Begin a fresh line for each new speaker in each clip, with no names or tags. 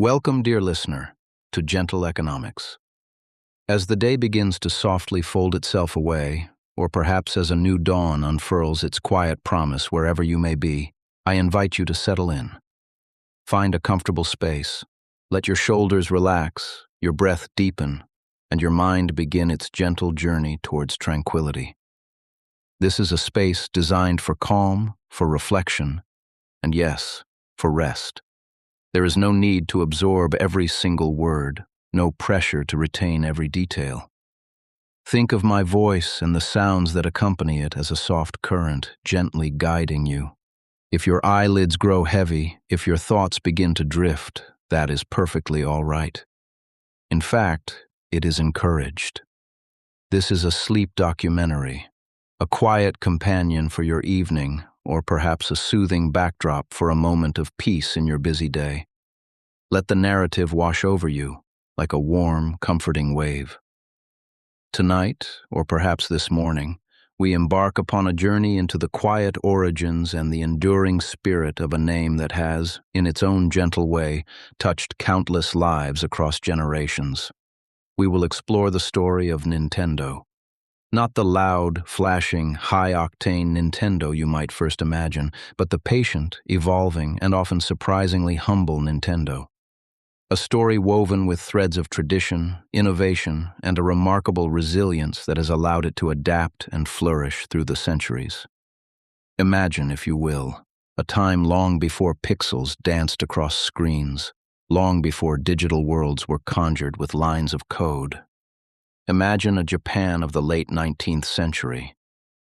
Welcome, dear listener, to Gentle Economics. As the day begins to softly fold itself away, or perhaps as a new dawn unfurls its quiet promise wherever you may be, I invite you to settle in. Find a comfortable space. Let your shoulders relax, your breath deepen, and your mind begin its gentle journey towards tranquility. This is a space designed for calm, for reflection, and yes, for rest. There is no need to absorb every single word, no pressure to retain every detail. Think of my voice and the sounds that accompany it as a soft current, gently guiding you. If your eyelids grow heavy, if your thoughts begin to drift, that is perfectly all right. In fact, it is encouraged. This is a sleep documentary, a quiet companion for your evening, or perhaps a soothing backdrop for a moment of peace in your busy day. Let the narrative wash over you like a warm, comforting wave. Tonight, or perhaps this morning, we embark upon a journey into the quiet origins and the enduring spirit of a name that has, in its own gentle way, touched countless lives across generations. We will explore the story of Nintendo. Not the loud, flashing, high-octane Nintendo you might first imagine, but the patient, evolving, and often surprisingly humble Nintendo. A story woven with threads of tradition, innovation, and a remarkable resilience that has allowed it to adapt and flourish through the centuries. Imagine, if you will, a time long before pixels danced across screens, long before digital worlds were conjured with lines of code. Imagine a Japan of the late 19th century,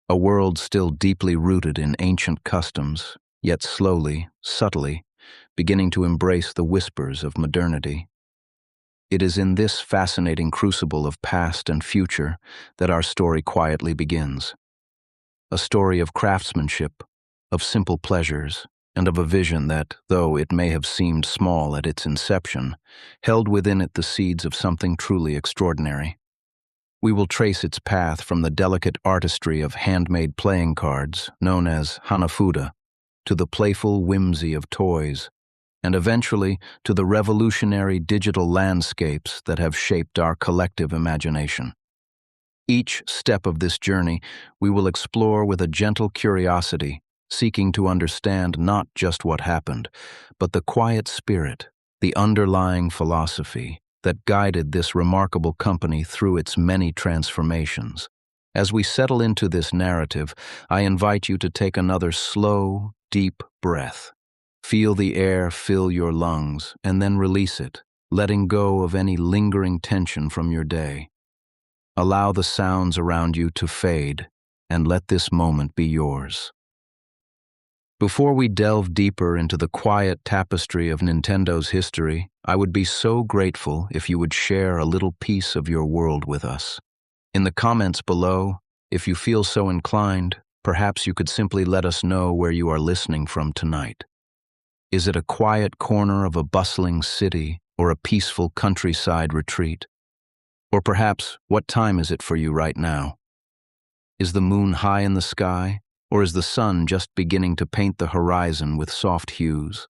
a world still deeply rooted in ancient customs, yet slowly, subtly, beginning to embrace the whispers of modernity. It is in this fascinating crucible of past and future that our story quietly begins. A story of craftsmanship, of simple pleasures, and of a vision that, though it may have seemed small at its inception, held within it the seeds of something truly extraordinary. We will trace its path from the delicate artistry of handmade playing cards, known as Hanafuda, to the playful whimsy of toys, and eventually to the revolutionary digital landscapes that have shaped our collective imagination. Each step of this journey we will explore with a gentle curiosity, seeking to understand not just what happened, but the quiet spirit, the underlying philosophy that guided this remarkable company through its many transformations. As we settle into this narrative, I invite you to take another slow, deep breath. Feel the air fill your lungs, and then release it, letting go of any lingering tension from your day. Allow the sounds around you to fade, and let this moment be yours. Before we delve deeper into the quiet tapestry of Nintendo's history, I would be so grateful if you would share a little piece of your world with us. In the comments below, if you feel so inclined, perhaps you could simply let us know where you are listening from tonight. Is it a quiet corner of a bustling city or a peaceful countryside retreat? Or perhaps, what time is it for you right now? Is the moon high in the sky? Or is the sun just beginning to paint the horizon with soft hues?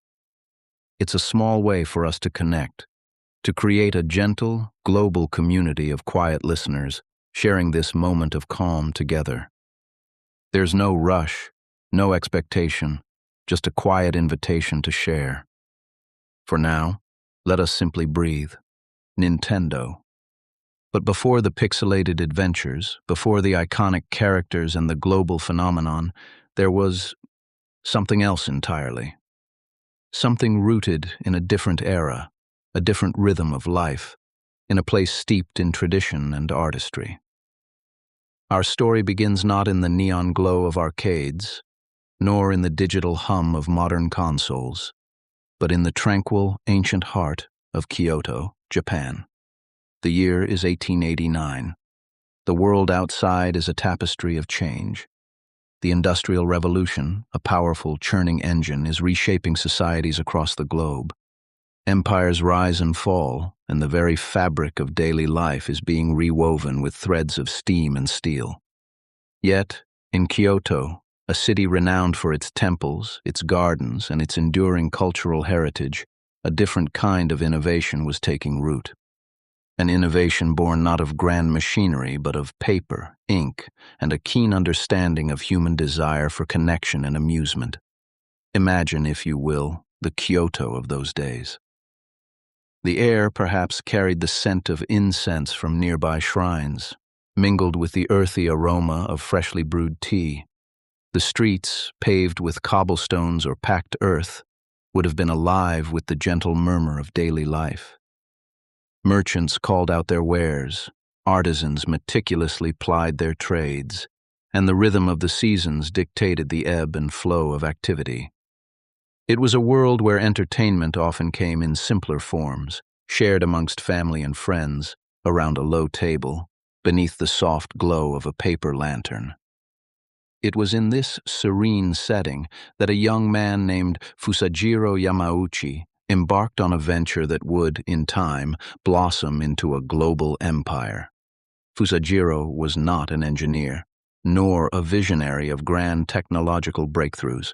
It's a small way for us to connect, to create a gentle, global community of quiet listeners, sharing this moment of calm together. There's no rush, no expectation, just a quiet invitation to share. For now, let us simply breathe. Nintendo. But before the pixelated adventures, before the iconic characters and the global phenomenon, there was something else entirely. Something rooted in a different era, a different rhythm of life, in a place steeped in tradition and artistry. Our story begins not in the neon glow of arcades, nor in the digital hum of modern consoles, but in the tranquil, ancient heart of Kyoto, Japan. The year is 1889. The world outside is a tapestry of change. The Industrial Revolution, a powerful, churning engine, is reshaping societies across the globe. Empires rise and fall, and the very fabric of daily life is being rewoven with threads of steam and steel. Yet, in Kyoto, a city renowned for its temples, its gardens, and its enduring cultural heritage, a different kind of innovation was taking root. An innovation born not of grand machinery, but of paper, ink, and a keen understanding of human desire for connection and amusement. Imagine, if you will, the Kyoto of those days. The air perhaps carried the scent of incense from nearby shrines, mingled with the earthy aroma of freshly brewed tea. The streets, paved with cobblestones or packed earth, would have been alive with the gentle murmur of daily life. Merchants called out their wares, artisans meticulously plied their trades, and the rhythm of the seasons dictated the ebb and flow of activity. It was a world where entertainment often came in simpler forms, shared amongst family and friends, around a low table, beneath the soft glow of a paper lantern. It was in this serene setting that a young man named Fusajiro Yamauchi embarked on a venture that would, in time, blossom into a global empire. Fusajiro was not an engineer, nor a visionary of grand technological breakthroughs.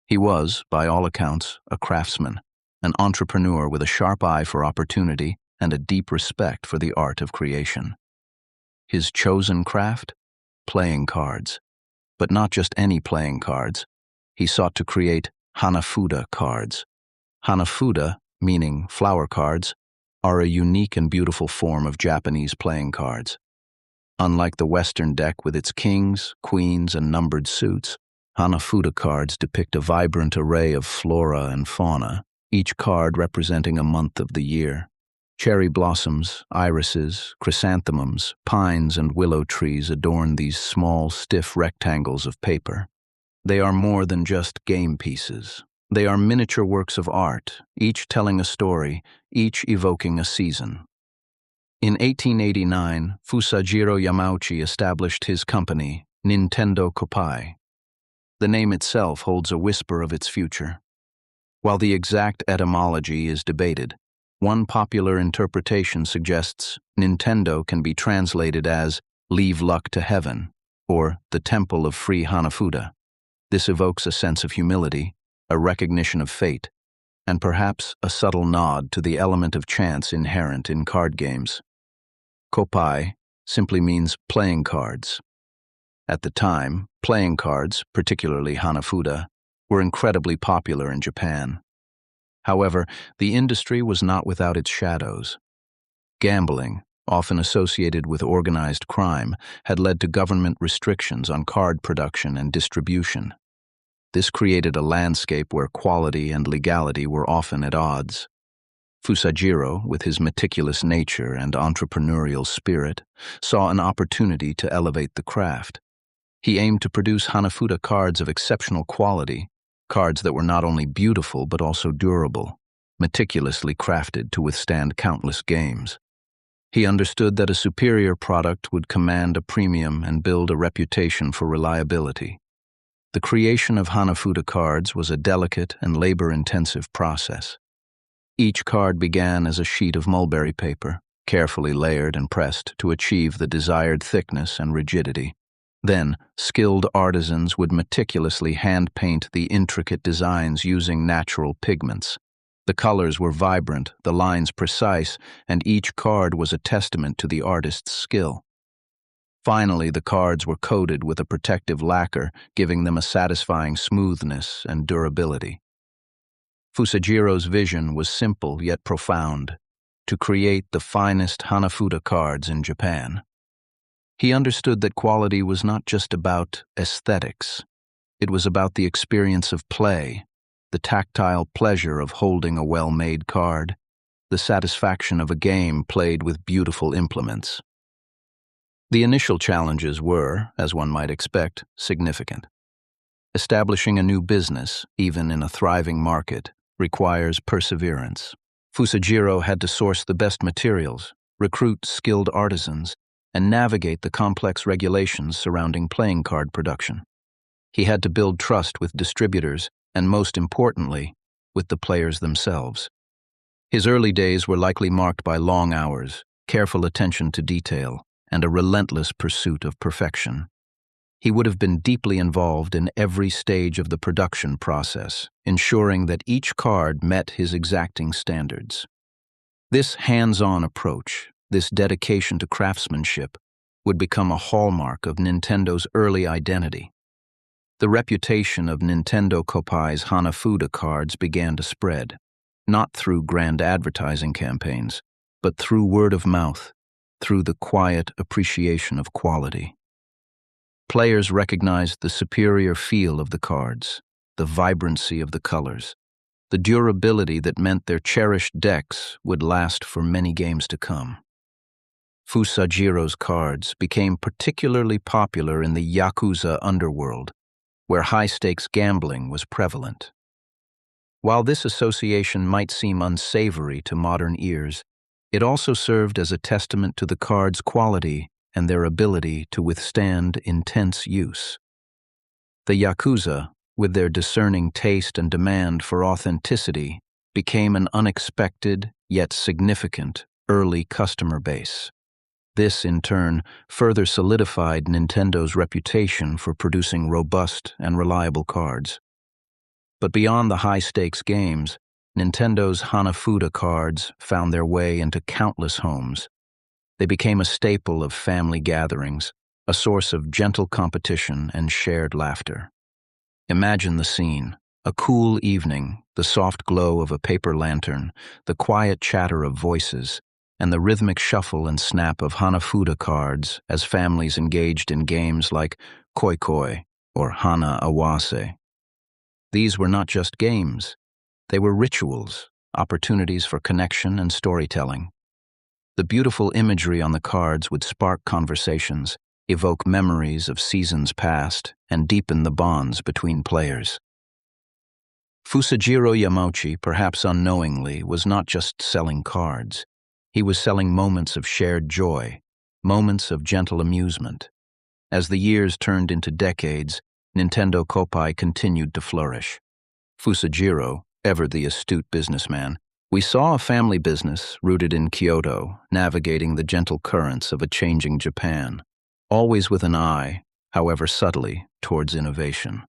He was, by all accounts, a craftsman, an entrepreneur with a sharp eye for opportunity and a deep respect for the art of creation. His chosen craft? Playing cards. But not just any playing cards. He sought to create Hanafuda cards. Hanafuda, meaning flower cards, are a unique and beautiful form of Japanese playing cards. Unlike the Western deck with its kings, queens, and numbered suits, Hanafuda cards depict a vibrant array of flora and fauna, each card representing a month of the year. Cherry blossoms, irises, chrysanthemums, pines, and willow trees adorn these small, stiff rectangles of paper. They are more than just game pieces. They are miniature works of art, each telling a story, each evoking a season. In 1889, Fusajiro Yamauchi established his company, Nintendo Kopai. The name itself holds a whisper of its future. While the exact etymology is debated, one popular interpretation suggests Nintendo can be translated as "leave luck to heaven" or "the temple of free Hanafuda." This evokes a sense of humility, a recognition of fate, and perhaps a subtle nod to the element of chance inherent in card games. Kopai simply means playing cards. At the time, playing cards, particularly Hanafuda, were incredibly popular in Japan. However, the industry was not without its shadows. Gambling, often associated with organized crime, had led to government restrictions on card production and distribution. This created a landscape where quality and legality were often at odds. Fusajiro, with his meticulous nature and entrepreneurial spirit, saw an opportunity to elevate the craft. He aimed to produce Hanafuda cards of exceptional quality, cards that were not only beautiful but also durable, meticulously crafted to withstand countless games. He understood that a superior product would command a premium and build a reputation for reliability. The creation of Hanafuda cards was a delicate and labor-intensive process. Each card began as a sheet of mulberry paper, carefully layered and pressed to achieve the desired thickness and rigidity. Then, skilled artisans would meticulously hand-paint the intricate designs using natural pigments. The colors were vibrant, the lines precise, and each card was a testament to the artist's skill. Finally, the cards were coated with a protective lacquer, giving them a satisfying smoothness and durability. Fusajiro's vision was simple yet profound: to create the finest Hanafuda cards in Japan. He understood that quality was not just about aesthetics. It was about the experience of play, the tactile pleasure of holding a well-made card, the satisfaction of a game played with beautiful implements. The initial challenges were, as one might expect, significant. Establishing a new business, even in a thriving market, requires perseverance. Fusajiro had to source the best materials, recruit skilled artisans, and navigate the complex regulations surrounding playing card production. He had to build trust with distributors and, most importantly, with the players themselves. His early days were likely marked by long hours, careful attention to detail, and a relentless pursuit of perfection. He would have been deeply involved in every stage of the production process, ensuring that each card met his exacting standards. This hands-on approach, this dedication to craftsmanship, would become a hallmark of Nintendo's early identity. The reputation of Nintendo Koppai's Hanafuda cards began to spread, not through grand advertising campaigns, but through word of mouth, through the quiet appreciation of quality. Players recognized the superior feel of the cards, the vibrancy of the colors, the durability that meant their cherished decks would last for many games to come. Fusajiro's cards became particularly popular in the Yakuza underworld, where high-stakes gambling was prevalent. While this association might seem unsavory to modern ears, it also served as a testament to the cards' quality and their ability to withstand intense use. The Yakuza, with their discerning taste and demand for authenticity, became an unexpected yet significant early customer base. This, in turn, further solidified Nintendo's reputation for producing robust and reliable cards. But beyond the high-stakes games, Nintendo's Hanafuda cards found their way into countless homes. They became a staple of family gatherings, a source of gentle competition and shared laughter. Imagine the scene: a cool evening, the soft glow of a paper lantern, the quiet chatter of voices, and the rhythmic shuffle and snap of Hanafuda cards as families engaged in games like Koi or Hana Awase. These were not just games, they were rituals, opportunities for connection and storytelling. The beautiful imagery on the cards would spark conversations, evoke memories of seasons past, and deepen the bonds between players. Fusajiro Yamauchi, perhaps unknowingly, was not just selling cards. He was selling moments of shared joy, moments of gentle amusement. As the years turned into decades, Nintendo Koppai continued to flourish. Fusajiro, ever the astute businessman, we saw a family business rooted in Kyoto, navigating the gentle currents of a changing Japan, always with an eye, however subtly, towards innovation.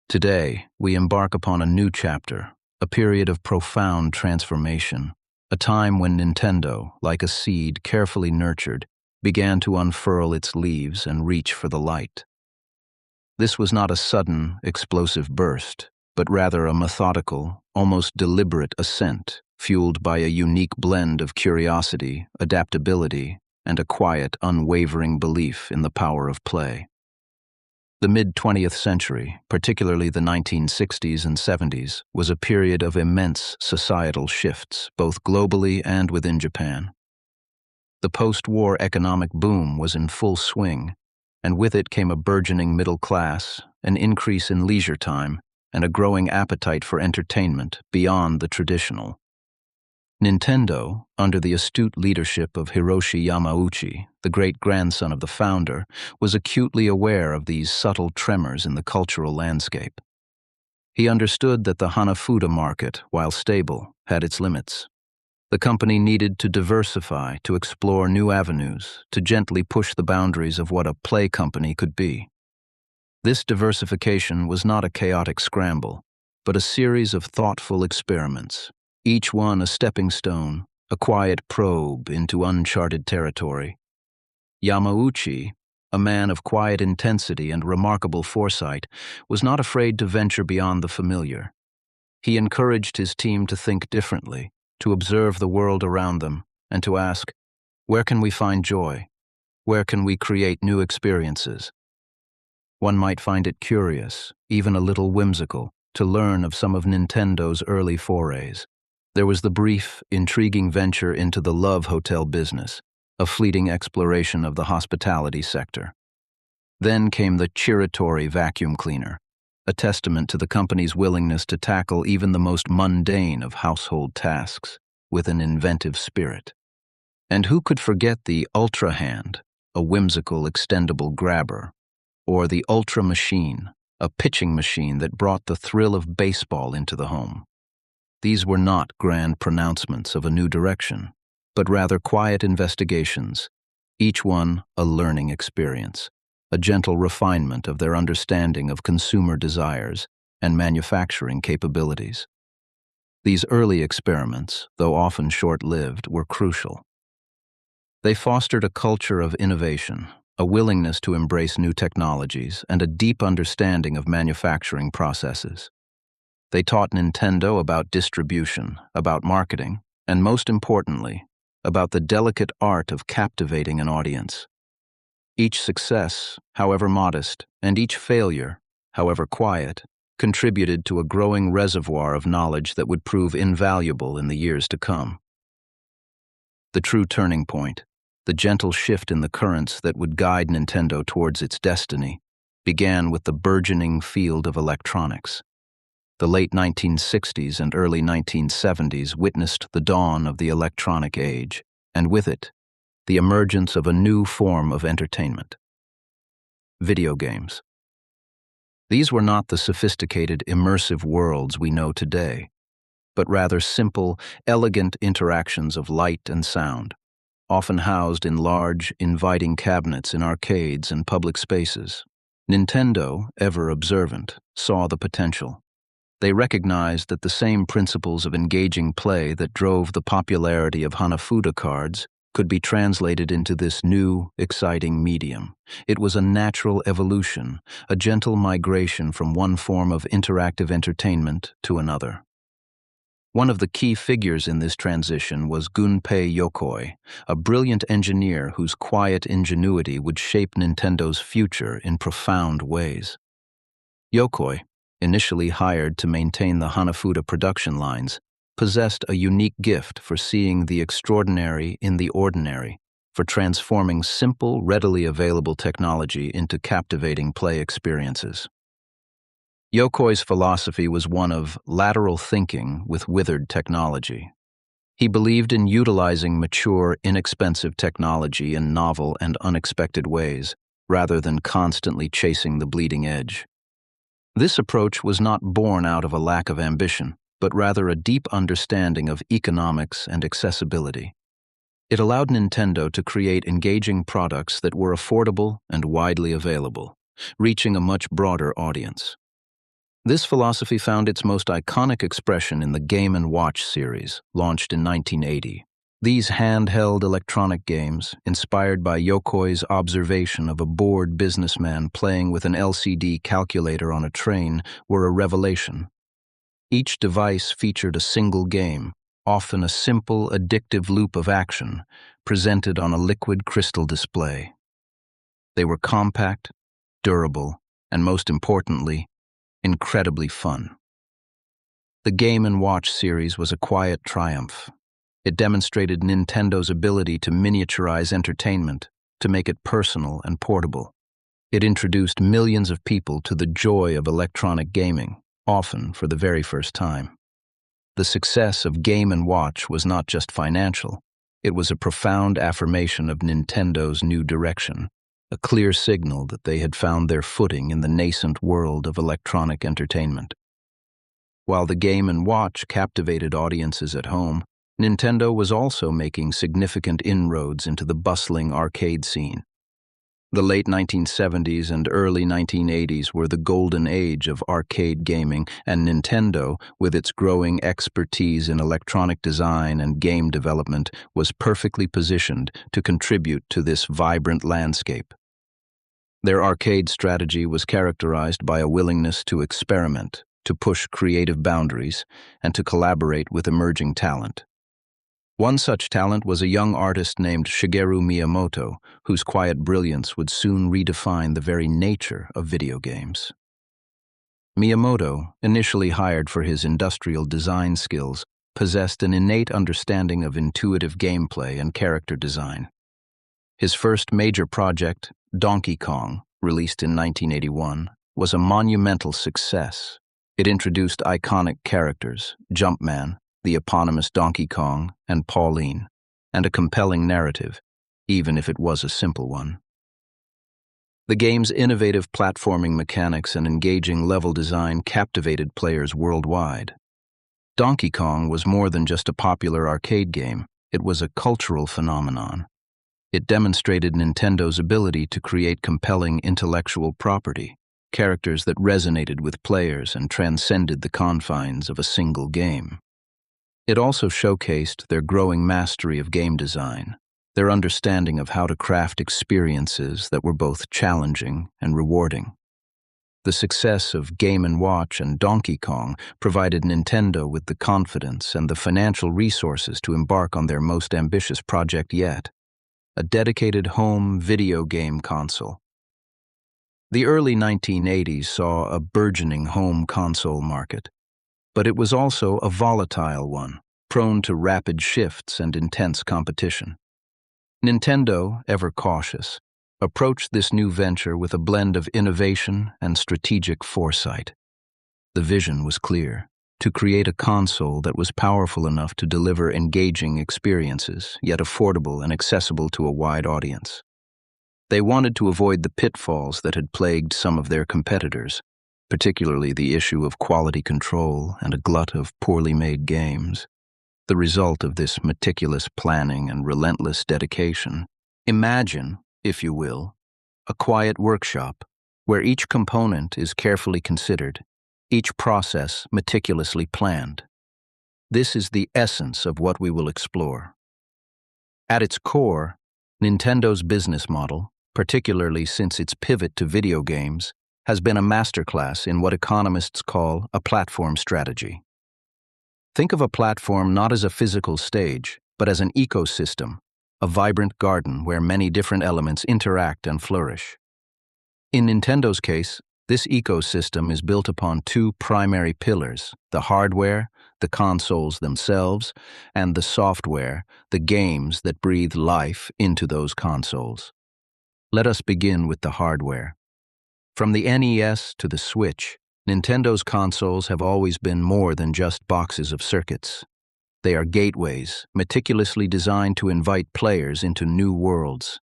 Today, we embark upon a new chapter, a period of profound transformation, a time when Nintendo, like a seed carefully nurtured, began to unfurl its leaves and reach for the light. This was not a sudden, explosive burst, but rather a methodical, almost deliberate ascent, fueled by a unique blend of curiosity, adaptability, and a quiet, unwavering belief in the power of play. The mid-20th century, particularly the 1960s and 70s, was a period of immense societal shifts, both globally and within Japan. The post-war economic boom was in full swing, and with it came a burgeoning middle class, an increase in leisure time, and a growing appetite for entertainment beyond the traditional. Nintendo, under the astute leadership of Hiroshi Yamauchi, the great-grandson of the founder, was acutely aware of these subtle tremors in the cultural landscape. He understood that the Hanafuda market, while stable, had its limits. The company needed to diversify, to explore new avenues, to gently push the boundaries of what a play company could be. This diversification was not a chaotic scramble, but a series of thoughtful experiments, each one a stepping stone, a quiet probe into uncharted territory. Yamauchi, a man of quiet intensity and remarkable foresight, was not afraid to venture beyond the familiar. He encouraged his team to think differently, to observe the world around them, and to ask, where can we find joy? Where can we create new experiences? One might find it curious, even a little whimsical, to learn of some of Nintendo's early forays. There was the brief, intriguing venture into the love hotel business, a fleeting exploration of the hospitality sector. Then came the Chiritori vacuum cleaner, a testament to the company's willingness to tackle even the most mundane of household tasks with an inventive spirit. And who could forget the Ultra Hand, a whimsical extendable grabber, or the Ultra Machine, a pitching machine that brought the thrill of baseball into the home. These were not grand pronouncements of a new direction, but rather quiet investigations, each one a learning experience. a gentle refinement of their understanding of consumer desires and manufacturing capabilities. These early experiments, though often short-lived, were crucial. They fostered a culture of innovation, a willingness to embrace new technologies, and a deep understanding of manufacturing processes. They taught Nintendo about distribution, about marketing, and most importantly, about the delicate art of captivating an audience. Each success, however modest, and each failure, however quiet, contributed to a growing reservoir of knowledge that would prove invaluable in the years to come. The true turning point, the gentle shift in the currents that would guide Nintendo towards its destiny, began with the burgeoning field of electronics. The late 1960s and early 1970s witnessed the dawn of the electronic age, and with it, the emergence of a new form of entertainment: video games. These were not the sophisticated, immersive worlds we know today, but rather simple, elegant interactions of light and sound, often housed in large, inviting cabinets in arcades and public spaces. Nintendo, ever observant, saw the potential. They recognized that the same principles of engaging play that drove the popularity of Hanafuda cards could be translated into this new, exciting medium. It was a natural evolution, a gentle migration from one form of interactive entertainment to another. One of the key figures in this transition was Gunpei Yokoi, a brilliant engineer whose quiet ingenuity would shape Nintendo's future in profound ways. Yokoi, initially hired to maintain the Hanafuda production lines, possessed a unique gift for seeing the extraordinary in the ordinary, for transforming simple, readily available technology into captivating play experiences. Yokoi's philosophy was one of lateral thinking with withered technology. He believed in utilizing mature, inexpensive technology in novel and unexpected ways, rather than constantly chasing the bleeding edge. This approach was not born out of a lack of ambition, but rather a deep understanding of economics and accessibility. It allowed Nintendo to create engaging products that were affordable and widely available, reaching a much broader audience. This philosophy found its most iconic expression in the Game & Watch series, launched in 1980. These handheld electronic games, inspired by Yokoi's observation of a bored businessman playing with an LCD calculator on a train, were a revelation. Each device featured a single game, often a simple, addictive loop of action, presented on a liquid crystal display. They were compact, durable, and most importantly, incredibly fun. The Game & Watch series was a quiet triumph. It demonstrated Nintendo's ability to miniaturize entertainment, to make it personal and portable. It introduced millions of people to the joy of electronic gaming, often for the very first time. The success of Game & Watch was not just financial, it was a profound affirmation of Nintendo's new direction, a clear signal that they had found their footing in the nascent world of electronic entertainment. While the Game & Watch captivated audiences at home, Nintendo was also making significant inroads into the bustling arcade scene. The late 1970s and early 1980s were the golden age of arcade gaming, and Nintendo, with its growing expertise in electronic design and game development, was perfectly positioned to contribute to this vibrant landscape. Their arcade strategy was characterized by a willingness to experiment, to push creative boundaries, and to collaborate with emerging talent. One such talent was a young artist named Shigeru Miyamoto, whose quiet brilliance would soon redefine the very nature of video games. Miyamoto, initially hired for his industrial design skills, possessed an innate understanding of intuitive gameplay and character design. His first major project, Donkey Kong, released in 1981, was a monumental success. It introduced iconic characters, Jumpman, the eponymous Donkey Kong, and Pauline, and a compelling narrative, even if it was a simple one. The game's innovative platforming mechanics and engaging level design captivated players worldwide. Donkey Kong was more than just a popular arcade game, it was a cultural phenomenon. It demonstrated Nintendo's ability to create compelling intellectual property, characters that resonated with players and transcended the confines of a single game. It also showcased their growing mastery of game design, their understanding of how to craft experiences that were both challenging and rewarding. The success of Game & Watch and Donkey Kong provided Nintendo with the confidence and the financial resources to embark on their most ambitious project yet, a dedicated home video game console. The early 1980s saw a burgeoning home console market, but it was also a volatile one, prone to rapid shifts and intense competition. Nintendo, ever cautious, approached this new venture with a blend of innovation and strategic foresight. The vision was clear: to create a console that was powerful enough to deliver engaging experiences, yet affordable and accessible to a wide audience. They wanted to avoid the pitfalls that had plagued some of their competitors, particularly the issue of quality control and a glut of poorly made games. The result of this meticulous planning and relentless dedication: imagine, if you will, a quiet workshop where each component is carefully considered, each process meticulously planned. This is the essence of what we will explore. At its core, Nintendo's business model, particularly since its pivot to video games, has been a masterclass in what economists call a platform strategy. Think of a platform not as a physical stage, but as an ecosystem, a vibrant garden where many different elements interact and flourish. In Nintendo's case, this ecosystem is built upon two primary pillars: the hardware, the consoles themselves, and the software, the games that breathe life into those consoles. Let us begin with the hardware. From the NES to the Switch, Nintendo's consoles have always been more than just boxes of circuits. They are gateways, meticulously designed to invite players into new worlds.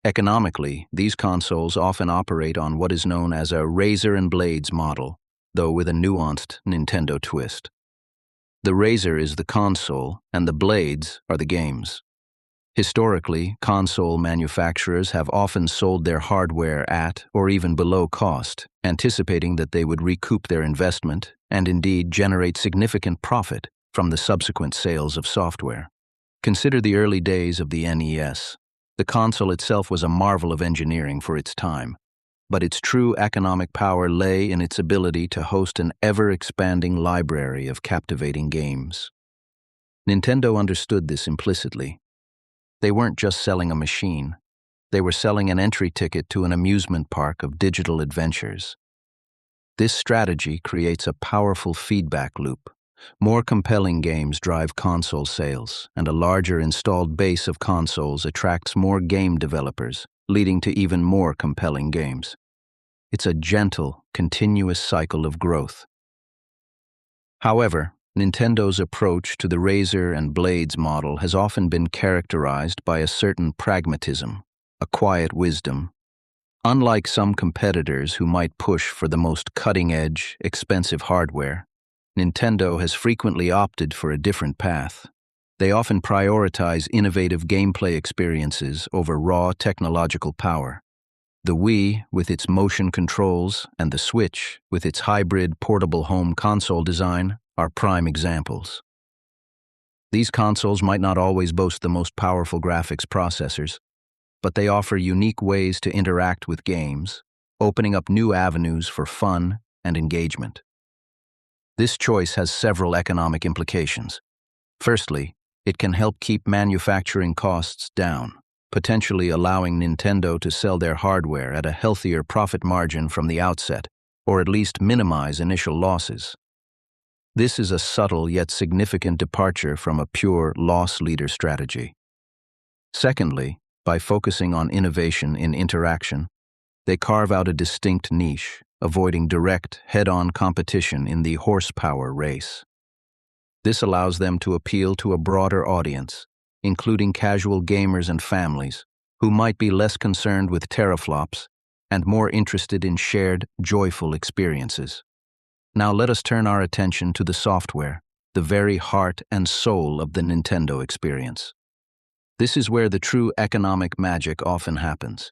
Economically, these consoles often operate on what is known as a razor and blades model, though with a nuanced Nintendo twist. The razor is the console, and the blades are the games. Historically, console manufacturers have often sold their hardware at or even below cost, anticipating that they would recoup their investment and indeed generate significant profit from the subsequent sales of software. Consider the early days of the NES. The console itself was a marvel of engineering for its time, but its true economic power lay in its ability to host an ever-expanding library of captivating games. Nintendo understood this implicitly. They weren't just selling a machine. They were selling an entry ticket to an amusement park of digital adventures. This strategy creates a powerful feedback loop. More compelling games drive console sales, and a larger installed base of consoles attracts more game developers, leading to even more compelling games. It's a gentle, continuous cycle of growth. However, Nintendo's approach to the razor and blades model has often been characterized by a certain pragmatism, a quiet wisdom. Unlike some competitors who might push for the most cutting-edge, expensive hardware, Nintendo has frequently opted for a different path. They often prioritize innovative gameplay experiences over raw technological power. The Wii, with its motion controls, and the Switch, with its hybrid portable home console design, are prime examples. These consoles might not always boast the most powerful graphics processors, but they offer unique ways to interact with games, opening up new avenues for fun and engagement. This choice has several economic implications. Firstly, it can help keep manufacturing costs down, potentially allowing Nintendo to sell their hardware at a healthier profit margin from the outset, or at least minimize initial losses. This is a subtle yet significant departure from a pure loss leader strategy. Secondly, by focusing on innovation in interaction, they carve out a distinct niche, avoiding direct, head-on competition in the horsepower race. This allows them to appeal to a broader audience, including casual gamers and families, who might be less concerned with teraflops and more interested in shared, joyful experiences. Now let us turn our attention to the software, the very heart and soul of the Nintendo experience. This is where the true economic magic often happens.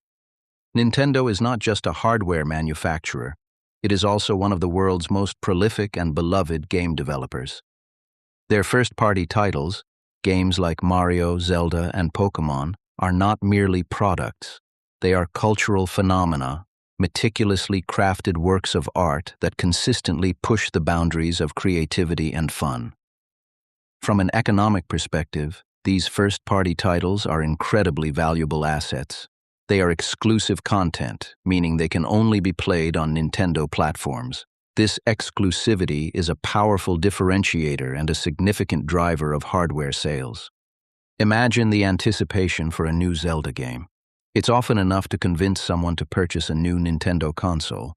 Nintendo is not just a hardware manufacturer, it is also one of the world's most prolific and beloved game developers. Their first-party titles, games like Mario, Zelda, and Pokémon, are not merely products. They are cultural phenomena, meticulously crafted works of art that consistently push the boundaries of creativity and fun. From an economic perspective, these first-party titles are incredibly valuable assets. They are exclusive content, meaning they can only be played on Nintendo platforms. This exclusivity is a powerful differentiator and a significant driver of hardware sales. Imagine the anticipation for a new Zelda game. It's often enough to convince someone to purchase a new Nintendo console.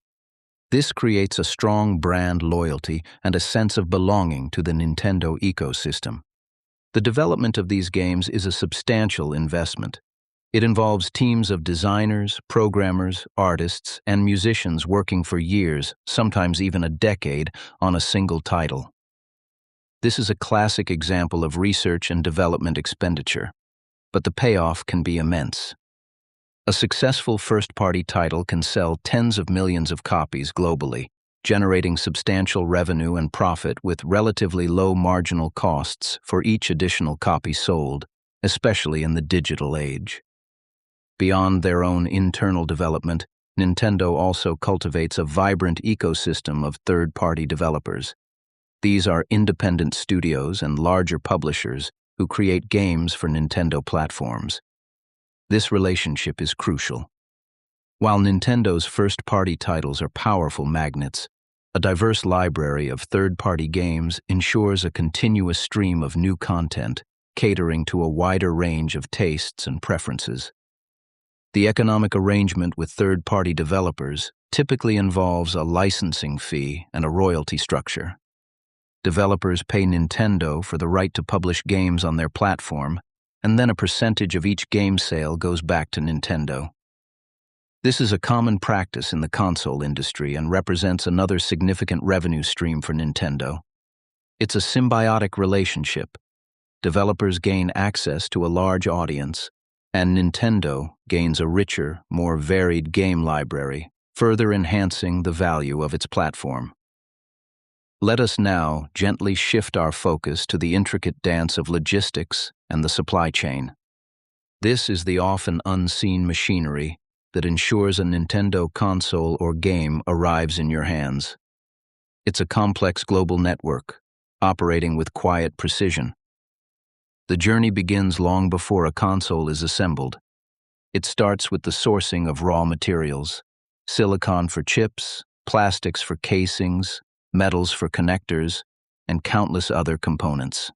This creates a strong brand loyalty and a sense of belonging to the Nintendo ecosystem. The development of these games is a substantial investment. It involves teams of designers, programmers, artists, and musicians working for years, sometimes even a decade, on a single title. This is a classic example of research and development expenditure, but the payoff can be immense. A successful first-party title can sell tens of millions of copies globally, generating substantial revenue and profit with relatively low marginal costs for each additional copy sold, especially in the digital age. Beyond their own internal development, Nintendo also cultivates a vibrant ecosystem of third-party developers. These are independent studios and larger publishers who create games for Nintendo platforms. This relationship is crucial. While Nintendo's first-party titles are powerful magnets, a diverse library of third-party games ensures a continuous stream of new content, catering to a wider range of tastes and preferences. The economic arrangement with third-party developers typically involves a licensing fee and a royalty structure. Developers pay Nintendo for the right to publish games on their platform, and then a percentage of each game sale goes back to Nintendo. This is a common practice in the console industry and represents another significant revenue stream for Nintendo. It's a symbiotic relationship. Developers gain access to a large audience, and Nintendo gains a richer, more varied game library, further enhancing the value of its platform. Let us now gently shift our focus to the intricate dance of logistics and the supply chain. This is the often unseen machinery that ensures a Nintendo console or game arrives in your hands. It's a complex global network, operating with quiet precision. The journey begins long before a console is assembled. It starts with the sourcing of raw materials: silicon for chips, plastics for casings, metals for connectors, and countless other components.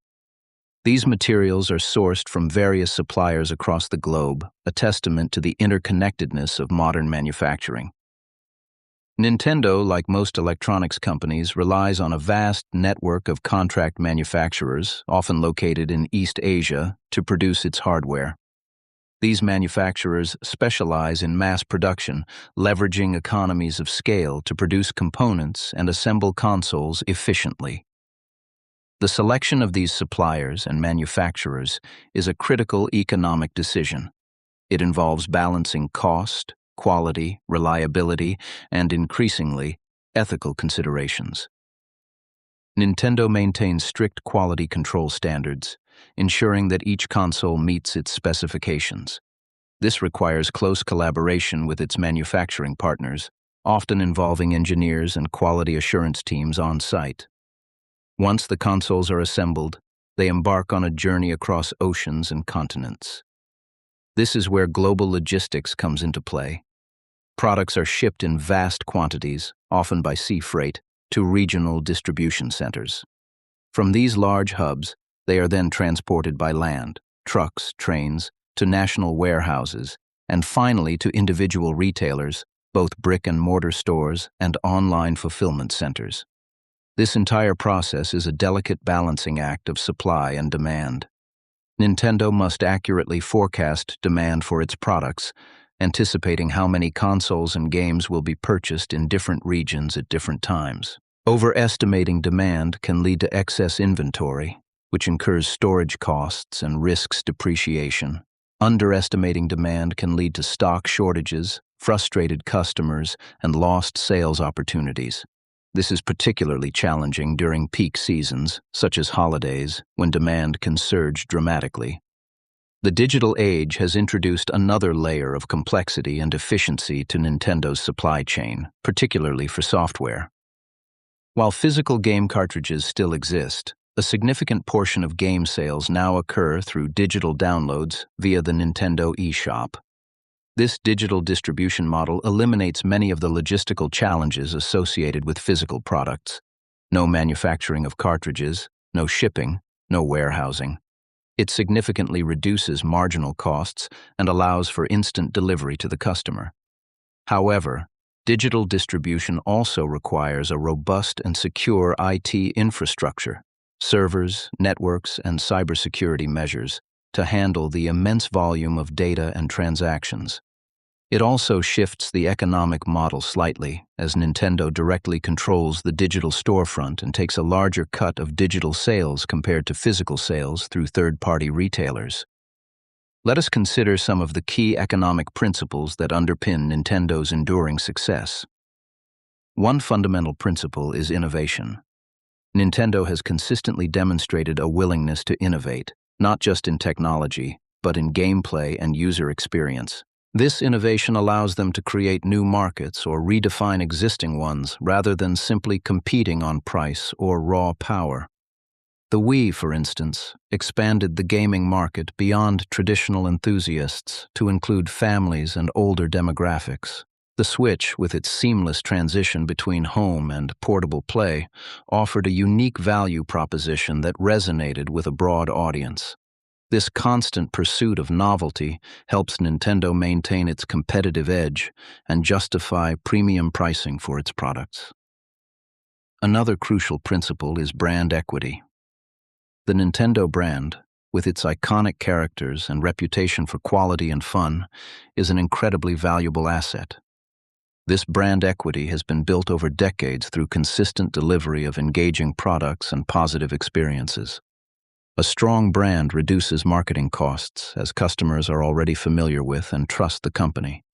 These materials are sourced from various suppliers across the globe, a testament to the interconnectedness of modern manufacturing. Nintendo, like most electronics companies, relies on a vast network of contract manufacturers, often located in East Asia, to produce its hardware. These manufacturers specialize in mass production, leveraging economies of scale to produce components and assemble consoles efficiently. The selection of these suppliers and manufacturers is a critical economic decision. It involves balancing cost, quality, reliability, and increasingly, ethical considerations. Nintendo maintains strict quality control standards, ensuring that each console meets its specifications. This requires close collaboration with its manufacturing partners, often involving engineers and quality assurance teams on site. Once the consoles are assembled, they embark on a journey across oceans and continents. This is where global logistics comes into play. Products are shipped in vast quantities, often by sea freight, to regional distribution centers. From these large hubs, they are then transported by land, trucks, trains, to national warehouses, and finally to individual retailers, both brick-and-mortar stores and online fulfillment centers. This entire process is a delicate balancing act of supply and demand. Nintendo must accurately forecast demand for its products, anticipating how many consoles and games will be purchased in different regions at different times. Overestimating demand can lead to excess inventory, which incurs storage costs and risks depreciation. Underestimating demand can lead to stock shortages, frustrated customers, and lost sales opportunities. This is particularly challenging during peak seasons, such as holidays, when demand can surge dramatically. The digital age has introduced another layer of complexity and efficiency to Nintendo's supply chain, particularly for software. While physical game cartridges still exist, a significant portion of game sales now occur through digital downloads via the Nintendo eShop. This digital distribution model eliminates many of the logistical challenges associated with physical products. No manufacturing of cartridges, no shipping, no warehousing. It significantly reduces marginal costs and allows for instant delivery to the customer. However, digital distribution also requires a robust and secure IT infrastructure, servers, networks, and cybersecurity measures to handle the immense volume of data and transactions. It also shifts the economic model slightly, as Nintendo directly controls the digital storefront and takes a larger cut of digital sales compared to physical sales through third-party retailers. Let us consider some of the key economic principles that underpin Nintendo's enduring success. One fundamental principle is innovation. Nintendo has consistently demonstrated a willingness to innovate, not just in technology, but in gameplay and user experience. This innovation allows them to create new markets or redefine existing ones rather than simply competing on price or raw power. The Wii, for instance, expanded the gaming market beyond traditional enthusiasts to include families and older demographics. The Switch, with its seamless transition between home and portable play, offered a unique value proposition that resonated with a broad audience. This constant pursuit of novelty helps Nintendo maintain its competitive edge and justify premium pricing for its products. Another crucial principle is brand equity. The Nintendo brand, with its iconic characters and reputation for quality and fun, is an incredibly valuable asset. This brand equity has been built over decades through consistent delivery of engaging products and positive experiences. A strong brand reduces marketing costs as customers are already familiar with and trust the company.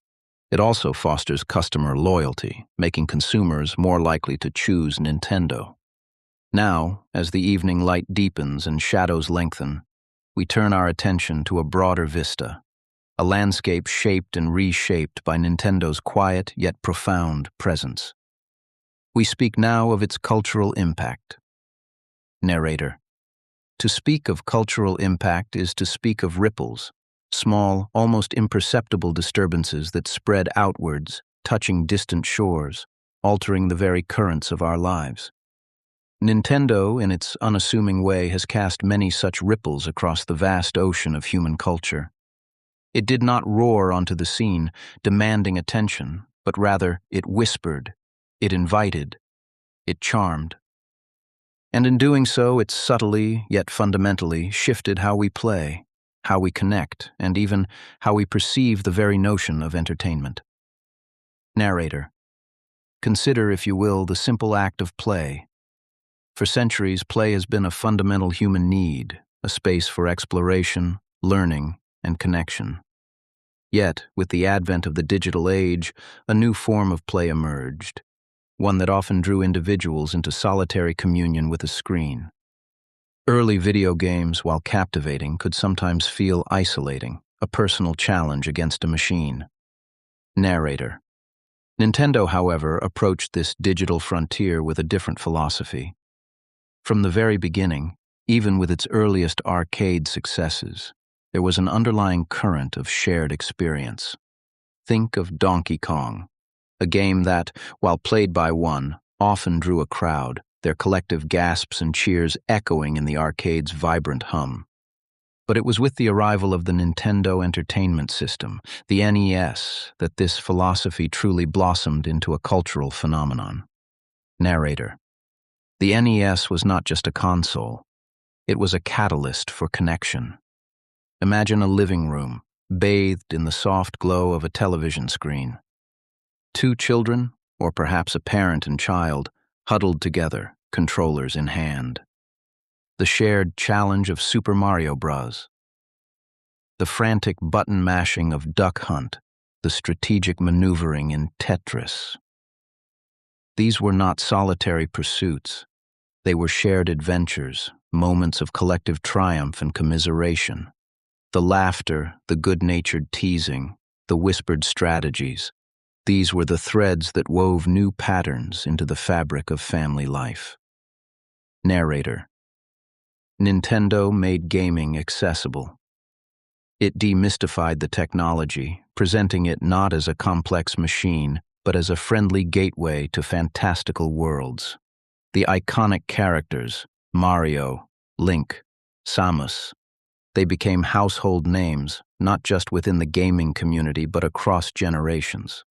It also fosters customer loyalty, making consumers more likely to choose Nintendo. Now, as the evening light deepens and shadows lengthen, we turn our attention to a broader vista, a landscape shaped and reshaped by Nintendo's quiet yet profound presence. We speak now of its cultural impact. Narrator. To speak of cultural impact is to speak of ripples, small, almost imperceptible disturbances that spread outwards, touching distant shores, altering the very currents of our lives. Nintendo, in its unassuming way, has cast many such ripples across the vast ocean of human culture. It did not roar onto the scene, demanding attention, but rather it whispered, it invited, it charmed. And in doing so, it subtly, yet fundamentally, shifted how we play, how we connect, and even how we perceive the very notion of entertainment. Narrator. Consider, if you will, the simple act of play. For centuries, play has been a fundamental human need, a space for exploration, learning, and connection. Yet, with the advent of the digital age, a new form of play emerged, one that often drew individuals into solitary communion with a screen. Early video games, while captivating, could sometimes feel isolating, a personal challenge against a machine. Narrator. Nintendo, however, approached this digital frontier with a different philosophy. From the very beginning, even with its earliest arcade successes, there was an underlying current of shared experience. Think of Donkey Kong, a game that, while played by one, often drew a crowd, their collective gasps and cheers echoing in the arcade's vibrant hum. But it was with the arrival of the Nintendo Entertainment System, the NES, that this philosophy truly blossomed into a cultural phenomenon. Narrator. The NES was not just a console. It was a catalyst for connection. Imagine a living room, bathed in the soft glow of a television screen. Two children, or perhaps a parent and child, huddled together, controllers in hand. the shared challenge of Super Mario Bros., the frantic button mashing of Duck Hunt, the strategic maneuvering in Tetris. These were not solitary pursuits. They were shared adventures, moments of collective triumph and commiseration. The laughter, the good-natured teasing, the whispered strategies, these were the threads that wove new patterns into the fabric of family life. Narrator. Nintendo made gaming accessible. It demystified the technology, presenting it not as a complex machine, but as a friendly gateway to fantastical worlds. The iconic characters, Mario, Link, Samus, they became household names, not just within the gaming community but across generations.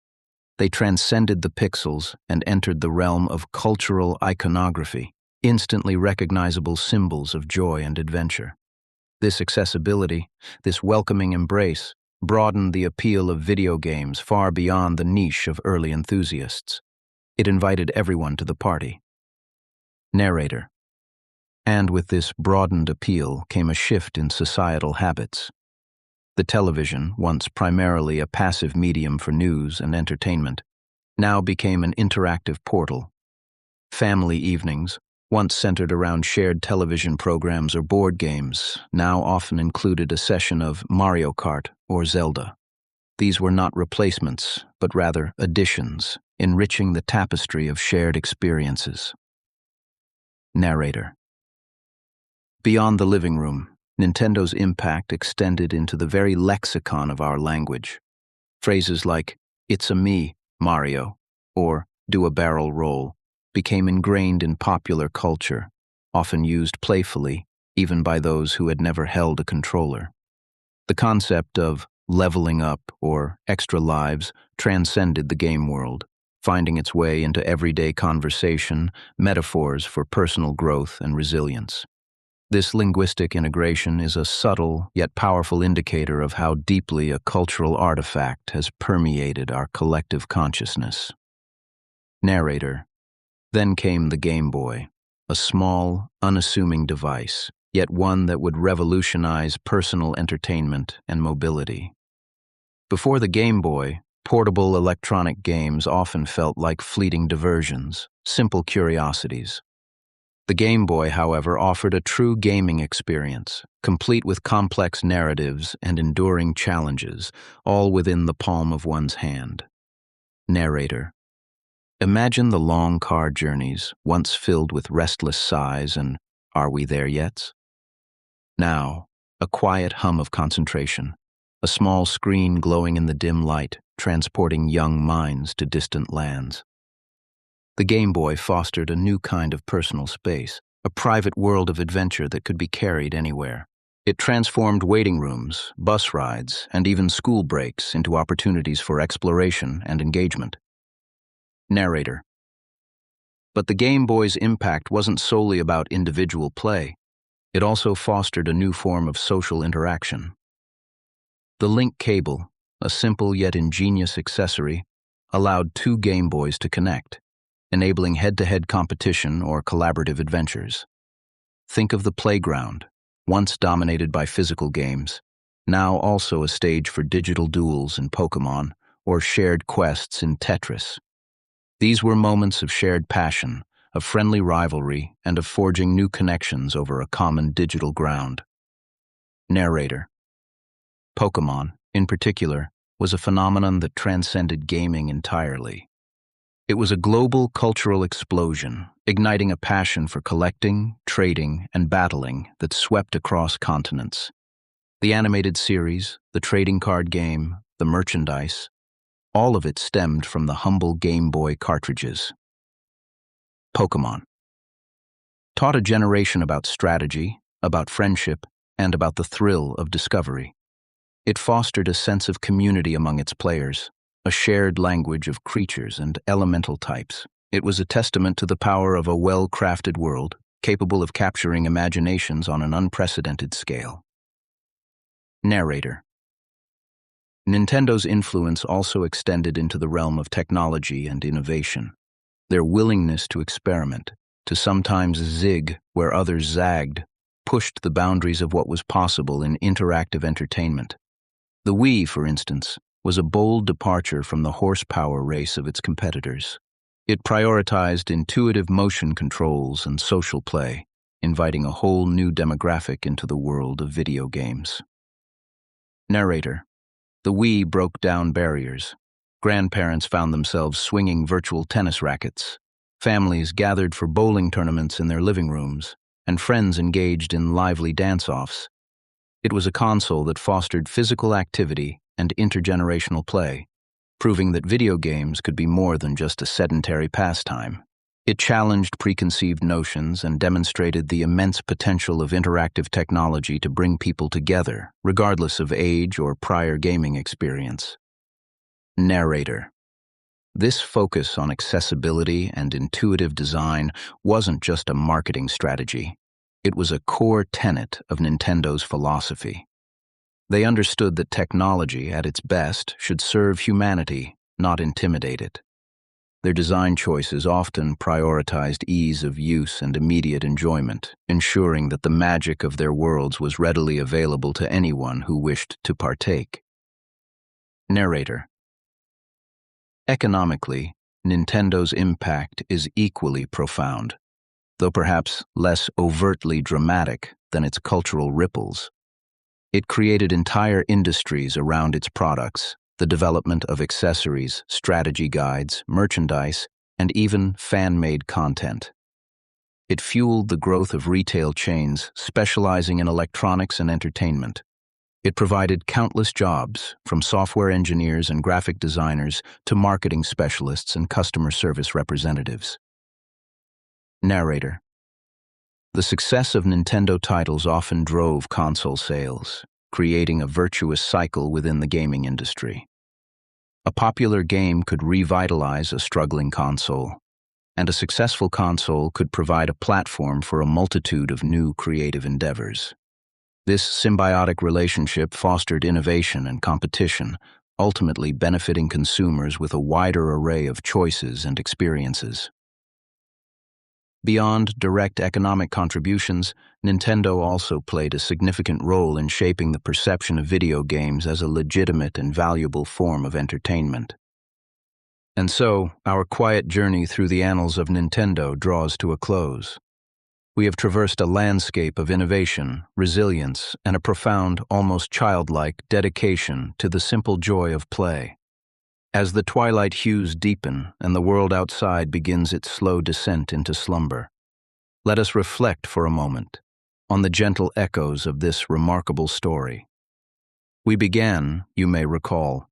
They transcended the pixels and entered the realm of cultural iconography, instantly recognizable symbols of joy and adventure. This accessibility, this welcoming embrace, broadened the appeal of video games far beyond the niche of early enthusiasts. It invited everyone to the party. Narrator. And with this broadened appeal came a shift in societal habits. The television, once primarily a passive medium for news and entertainment, now became an interactive portal. Family evenings, once centered around shared television programs or board games, now often included a session of Mario Kart or Zelda. These were not replacements, but rather additions, enriching the tapestry of shared experiences. Narrator. Beyond the living room, Nintendo's impact extended into the very lexicon of our language. Phrases like, "It's a me, Mario," or "do a barrel roll," became ingrained in popular culture, often used playfully, even by those who had never held a controller. The concept of leveling up or extra lives transcended the game world, finding its way into everyday conversation, metaphors for personal growth and resilience. This linguistic integration is a subtle yet powerful indicator of how deeply a cultural artifact has permeated our collective consciousness. Narrator. Then came the Game Boy, a small, unassuming device, yet one that would revolutionize personal entertainment and mobility. Before the Game Boy, portable electronic games often felt like fleeting diversions, simple curiosities. The Game Boy, however, offered a true gaming experience, complete with complex narratives and enduring challenges, all within the palm of one's hand. Narrator. Imagine the long car journeys, once filled with restless sighs and "are we there yet?" Now, a quiet hum of concentration, a small screen glowing in the dim light, transporting young minds to distant lands. The Game Boy fostered a new kind of personal space, a private world of adventure that could be carried anywhere. It transformed waiting rooms, bus rides, and even school breaks into opportunities for exploration and engagement. Narrator. But the Game Boy's impact wasn't solely about individual play. It also fostered a new form of social interaction. The link cable, a simple yet ingenious accessory, allowed two Game Boys to connect, enabling head-to-head competition or collaborative adventures. Think of the playground, once dominated by physical games, now also a stage for digital duels in Pokémon or shared quests in Tetris. These were moments of shared passion, of friendly rivalry, and of forging new connections over a common digital ground. Narrator. Pokémon, in particular, was a phenomenon that transcended gaming entirely. It was a global cultural explosion, igniting a passion for collecting, trading, and battling that swept across continents. The animated series, the trading card game, the merchandise, all of it stemmed from the humble Game Boy cartridges. Pokémon taught a generation about strategy, about friendship, and about the thrill of discovery. It fostered a sense of community among its players, a shared language of creatures and elemental types. It was a testament to the power of a well-crafted world, capable of capturing imaginations on an unprecedented scale. Narrator. Nintendo's influence also extended into the realm of technology and innovation. Their willingness to experiment, to sometimes zig where others zagged, pushed the boundaries of what was possible in interactive entertainment. The Wii, for instance, was a bold departure from the horsepower race of its competitors. It prioritized intuitive motion controls and social play, inviting a whole new demographic into the world of video games. Narrator. The Wii broke down barriers. Grandparents found themselves swinging virtual tennis rackets. Families gathered for bowling tournaments in their living rooms, and friends engaged in lively dance-offs. It was a console that fostered physical activity and intergenerational play, proving that video games could be more than just a sedentary pastime. It challenged preconceived notions and demonstrated the immense potential of interactive technology to bring people together, regardless of age or prior gaming experience. Narrator. This focus on accessibility and intuitive design wasn't just a marketing strategy. It was a core tenet of Nintendo's philosophy. They understood that technology, at its best, should serve humanity, not intimidate it. Their design choices often prioritized ease of use and immediate enjoyment, ensuring that the magic of their worlds was readily available to anyone who wished to partake. Narrator. Economically, Nintendo's impact is equally profound, though perhaps less overtly dramatic than its cultural ripples. It created entire industries around its products, the development of accessories, strategy guides, merchandise, and even fan-made content. It fueled the growth of retail chains specializing in electronics and entertainment. It provided countless jobs, from software engineers and graphic designers to marketing specialists and customer service representatives. Narrator. The success of Nintendo titles often drove console sales, creating a virtuous cycle within the gaming industry. A popular game could revitalize a struggling console, and a successful console could provide a platform for a multitude of new creative endeavors. This symbiotic relationship fostered innovation and competition, ultimately benefiting consumers with a wider array of choices and experiences. Beyond direct economic contributions, Nintendo also played a significant role in shaping the perception of video games as a legitimate and valuable form of entertainment. And so, our quiet journey through the annals of Nintendo draws to a close. We have traversed a landscape of innovation, resilience, and a profound, almost childlike dedication to the simple joy of play. As the twilight hues deepen and the world outside begins its slow descent into slumber, let us reflect for a moment on the gentle echoes of this remarkable story. We began, you may recall,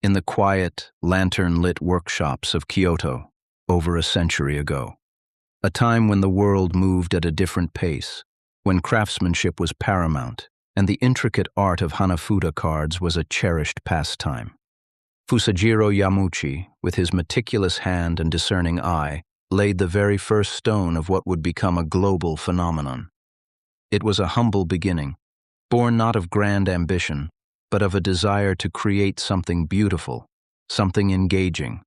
in the quiet, lantern-lit workshops of Kyoto over a century ago. A time when the world moved at a different pace, when craftsmanship was paramount, and the intricate art of Hanafuda cards was a cherished pastime. Fusajiro Yamauchi, with his meticulous hand and discerning eye, laid the very first stone of what would become a global phenomenon. It was a humble beginning, born not of grand ambition, but of a desire to create something beautiful, something engaging,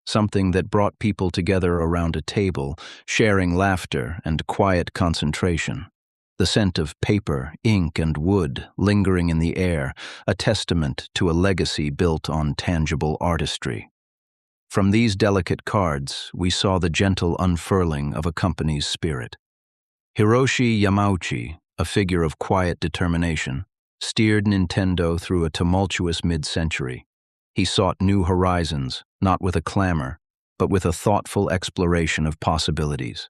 something that brought people together around a table, sharing laughter and quiet concentration. The scent of paper, ink, and wood lingering in the air, a testament to a legacy built on tangible artistry. From these delicate cards, we saw the gentle unfurling of a company's spirit. Hiroshi Yamauchi, a figure of quiet determination, steered Nintendo through a tumultuous mid-century. He sought new horizons, not with a clamor, but with a thoughtful exploration of possibilities.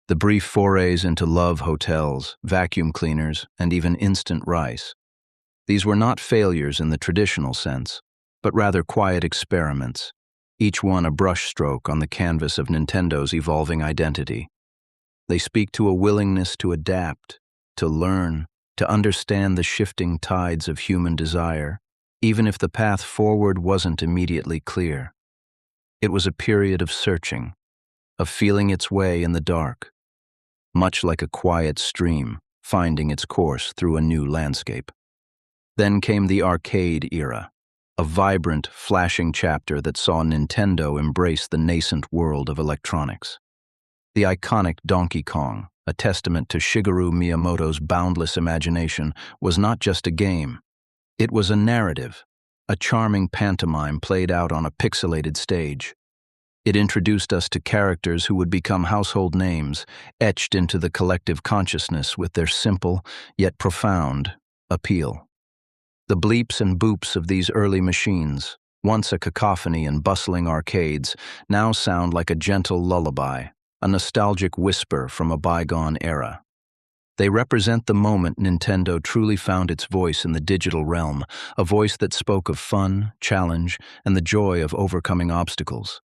The brief forays into love hotels, vacuum cleaners, and even instant rice. These were not failures in the traditional sense, but rather quiet experiments, each one a brushstroke on the canvas of Nintendo's evolving identity. They speak to a willingness to adapt, to learn, to understand the shifting tides of human desire, even if the path forward wasn't immediately clear. It was a period of searching, of feeling its way in the dark, much like a quiet stream finding its course through a new landscape. Then came the arcade era, a vibrant, flashing chapter that saw Nintendo embrace the nascent world of electronics. The iconic Donkey Kong, a testament to Shigeru Miyamoto's boundless imagination, was not just a game. It was a narrative, a charming pantomime played out on a pixelated stage. It introduced us to characters who would become household names, etched into the collective consciousness with their simple, yet profound, appeal. The bleeps and boops of these early machines, once a cacophony in bustling arcades, now sound like a gentle lullaby, a nostalgic whisper from a bygone era. They represent the moment Nintendo truly found its voice in the digital realm, a voice that spoke of fun, challenge, and the joy of overcoming obstacles.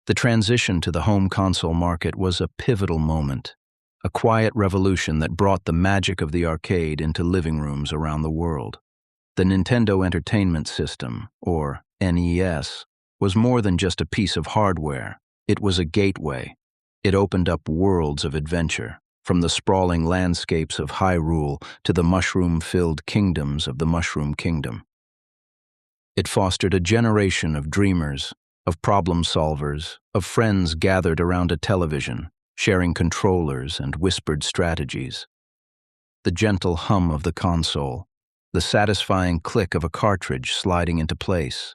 The transition to the home console market was a pivotal moment, a quiet revolution that brought the magic of the arcade into living rooms around the world. The Nintendo Entertainment System, or NES, was more than just a piece of hardware. It was a gateway. It opened up worlds of adventure, from the sprawling landscapes of Hyrule to the mushroom-filled kingdoms of the Mushroom Kingdom. It fostered a generation of dreamers, of problem solvers, of friends gathered around a television, sharing controllers and whispered strategies. The gentle hum of the console, the satisfying click of a cartridge sliding into place.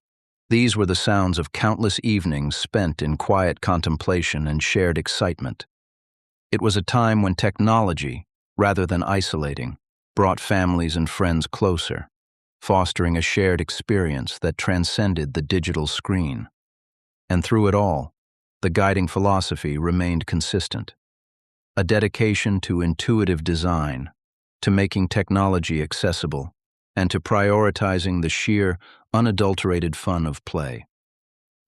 These were the sounds of countless evenings spent in quiet contemplation and shared excitement. It was a time when technology, rather than isolating, brought families and friends closer, fostering a shared experience that transcended the digital screen. And through it all, the guiding philosophy remained consistent. A dedication to intuitive design, to making technology accessible, and to prioritizing the sheer, unadulterated fun of play.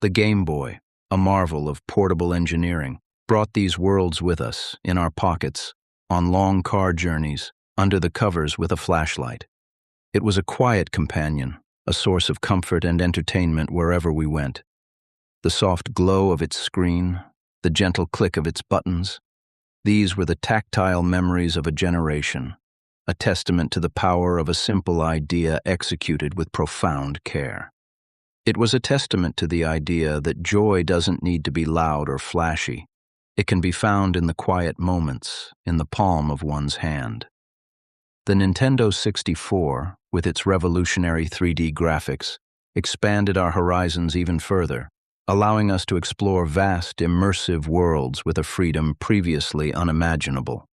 The Game Boy, a marvel of portable engineering, brought these worlds with us, in our pockets, on long car journeys, under the covers with a flashlight. It was a quiet companion, a source of comfort and entertainment wherever we went. The soft glow of its screen, the gentle click of its buttons, these were the tactile memories of a generation, a testament to the power of a simple idea executed with profound care. It was a testament to the idea that joy doesn't need to be loud or flashy. It can be found in the quiet moments, in the palm of one's hand. The Nintendo 64, with its revolutionary 3D graphics, expanded our horizons even further, allowing us to explore vast, immersive worlds with a freedom previously unimaginable.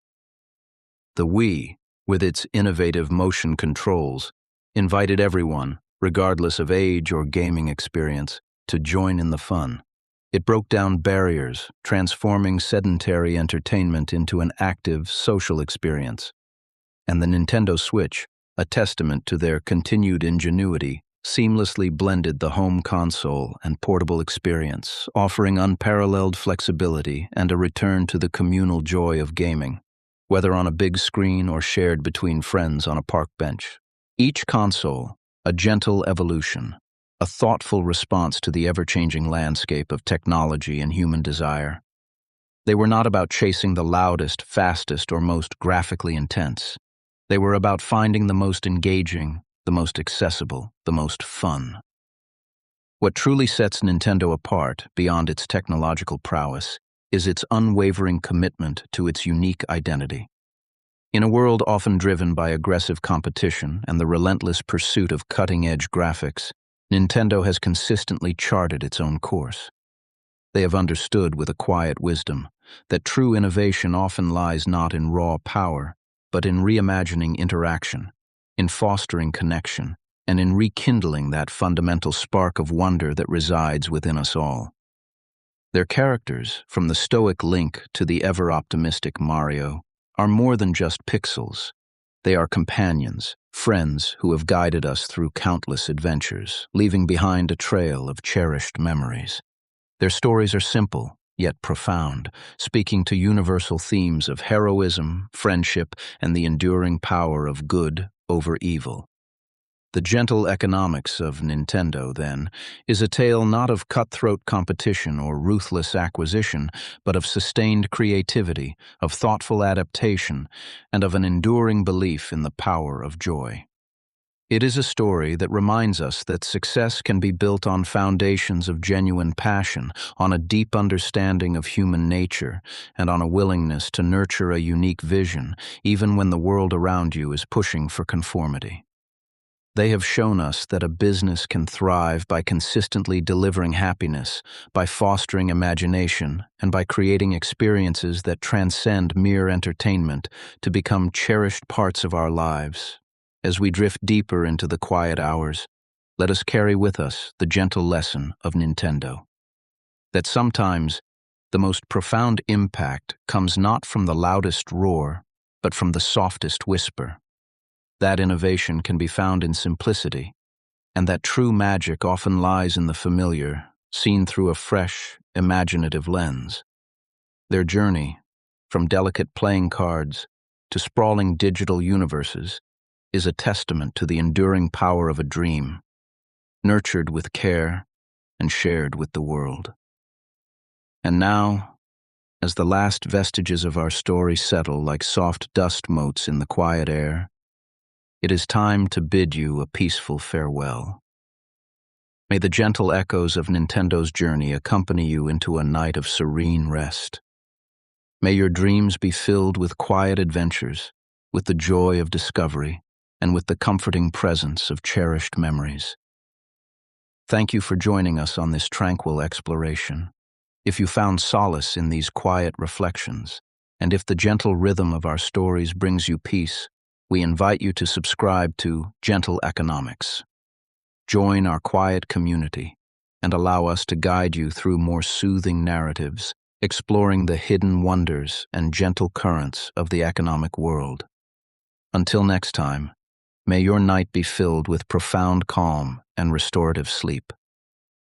The Wii, with its innovative motion controls, invited everyone, regardless of age or gaming experience, to join in the fun. It broke down barriers, transforming sedentary entertainment into an active, social experience. And the Nintendo Switch, a testament to their continued ingenuity, seamlessly blended the home console and portable experience, offering unparalleled flexibility and a return to the communal joy of gaming, whether on a big screen or shared between friends on a park bench. Each console, a gentle evolution, a thoughtful response to the ever-changing landscape of technology and human desire. They were not about chasing the loudest, fastest, or most graphically intense. They were about finding the most engaging, the most accessible, the most fun. What truly sets Nintendo apart, beyond its technological prowess, is its unwavering commitment to its unique identity. In a world often driven by aggressive competition and the relentless pursuit of cutting-edge graphics, Nintendo has consistently charted its own course. They have understood with a quiet wisdom that true innovation often lies not in raw power, but in reimagining interaction, in fostering connection, and in rekindling that fundamental spark of wonder that resides within us all. Their characters, from the stoic Link to the ever-optimistic Mario, are more than just pixels. They are companions, friends who have guided us through countless adventures, leaving behind a trail of cherished memories. Their stories are simple, yet profound, speaking to universal themes of heroism, friendship, and the enduring power of good over evil. The gentle economics of Nintendo, then, is a tale not of cutthroat competition or ruthless acquisition, but of sustained creativity, of thoughtful adaptation, and of an enduring belief in the power of joy. It is a story that reminds us that success can be built on foundations of genuine passion, on a deep understanding of human nature, and on a willingness to nurture a unique vision, even when the world around you is pushing for conformity. They have shown us that a business can thrive by consistently delivering happiness, by fostering imagination, and by creating experiences that transcend mere entertainment to become cherished parts of our lives. As we drift deeper into the quiet hours, let us carry with us the gentle lesson of Nintendo. That sometimes the most profound impact comes not from the loudest roar, but from the softest whisper. That innovation can be found in simplicity, and that true magic often lies in the familiar, seen through a fresh, imaginative lens. Their journey, from delicate playing cards to sprawling digital universes, is a testament to the enduring power of a dream, nurtured with care and shared with the world. And now, as the last vestiges of our story settle like soft dust motes in the quiet air, it is time to bid you a peaceful farewell. May the gentle echoes of Nintendo's journey accompany you into a night of serene rest. May your dreams be filled with quiet adventures, with the joy of discovery, and with the comforting presence of cherished memories. Thank you for joining us on this tranquil exploration. If you found solace in these quiet reflections, and if the gentle rhythm of our stories brings you peace, we invite you to subscribe to Gentle Economics. Join our quiet community and allow us to guide you through more soothing narratives, exploring the hidden wonders and gentle currents of the economic world. Until next time, may your night be filled with profound calm and restorative sleep.